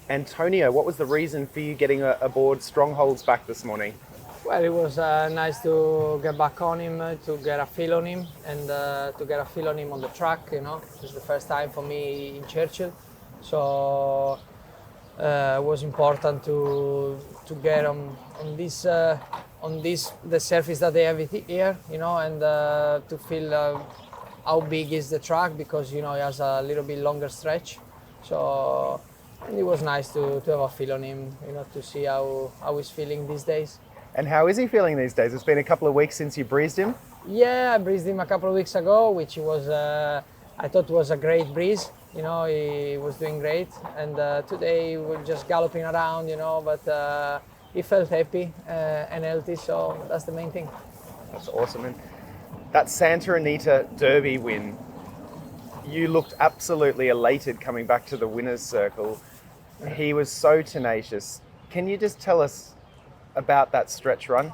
Antonio, what was the reason for you getting aboard Stronghold's back this morning? Well, it was nice to get back on him, to get a feel on him, and to get a feel on him on the track. It's the first time for me in Churchill, so it was important to get on this the surface that they have here, and to feel how big is the track because it has a little bit longer stretch. So and it was nice to have a feel on him, to see how he's feeling these days. And how is he feeling these days? It's been a couple of weeks since you breezed him. Yeah, I breezed him a couple of weeks ago, which was I thought was a great breeze. He was doing great, and today we're just galloping around. But he felt happy and healthy, so that's the main thing. That's awesome. And that Santa Anita Derby win, you looked absolutely elated coming back to the winner's circle. He was so tenacious. Can you just tell us about that stretch run?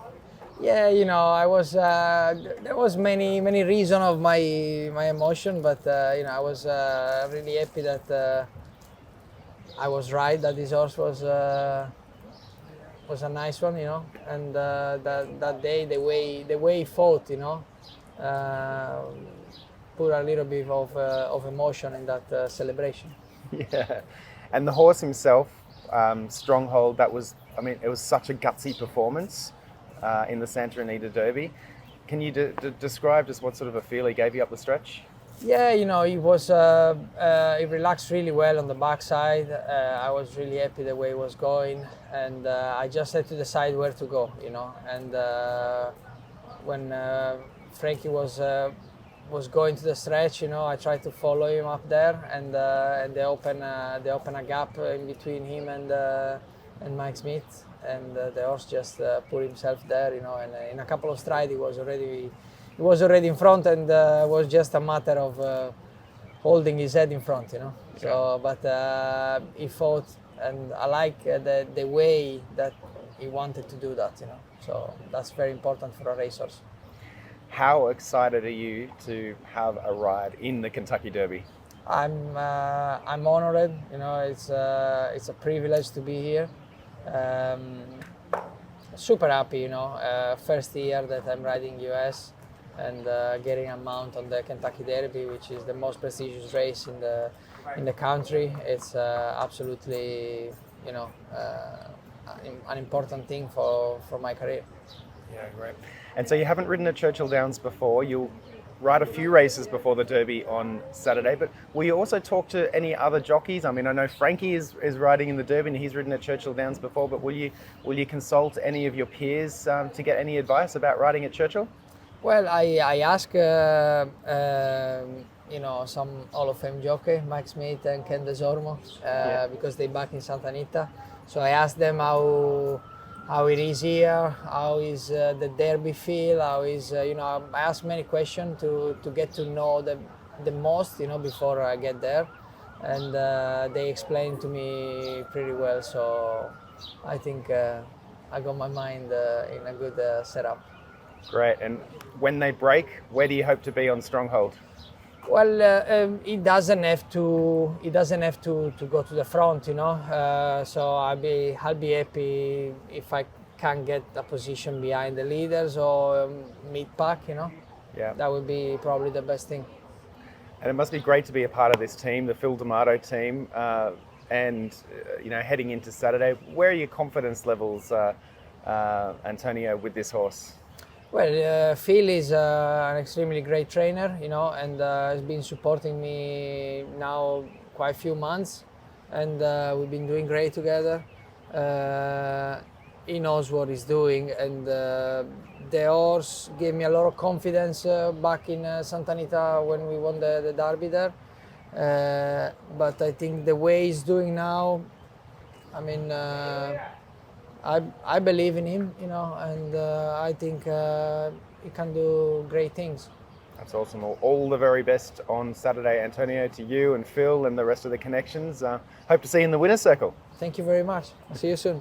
Yeah, I was. There was many reasons of my emotion, but I was really happy that I was right. That this horse was a nice one, and that day the way he fought, put a little bit of emotion in that celebration. Yeah, and the horse himself, Stronghold. It was such a gutsy performance in the Santa Anita Derby. Can you describe just what sort of a feel he gave you up the stretch? Yeah, he was. He relaxed really well on the backside. I was really happy the way he was going, and I just had to decide where to go, And when Frankie was going to the stretch, I tried to follow him up there, and they open a gap in between him and Mike Smith, and the horse just put himself there, And in a couple of strides, he was already in front, and was just a matter of holding his head in front, So, but he fought, and I like the way that he wanted to do that, So that's very important for a racehorse. How excited are you to have a ride in the Kentucky Derby? I'm honored. It's a privilege to be here. Super happy. First year that I'm riding US and getting a mount on the Kentucky Derby, which is the most prestigious race in the country. It's absolutely an important thing for my career. Yeah, great. And so you haven't ridden at Churchill Downs before. You'll ride a few races before the Derby on Saturday, but will you also talk to any other jockeys? I know Frankie is riding in the Derby and he's ridden at Churchill Downs before, but will you consult any of your peers to get any advice about riding at Churchill? Well, I asked some Hall of Fame jockey, Mike Smith and Ken DeSormo, because they're back in Santa Anita. So I asked them how it is here, how is the Derby feel, how is, I asked many questions to get to know the most, before I get there. And they explained to me pretty well, so I think I got my mind in a good setup. Great. And when they break, where do you hope to be on Stronghold? Well, he doesn't have to. He doesn't have to go to the front, So I'll be happy if I can get a position behind the leaders or mid pack, Yeah. That would be probably the best thing. And it must be great to be a part of this team, the Phil D'Amato team, and heading into Saturday. Where are your confidence levels, Antonio, with this horse? Well, Phil is an extremely great trainer, and has been supporting me now quite a few months, and we've been doing great together. He knows what he's doing, and the horse gave me a lot of confidence back in Santa Anita when we won the Derby there. But I think the way he's doing now, I believe in him, and I think he can do great things. That's awesome. Well, all the very best on Saturday, Antonio, to you and Phil and the rest of the connections. Hope to see you in the winner's circle. Thank you very much. See you soon.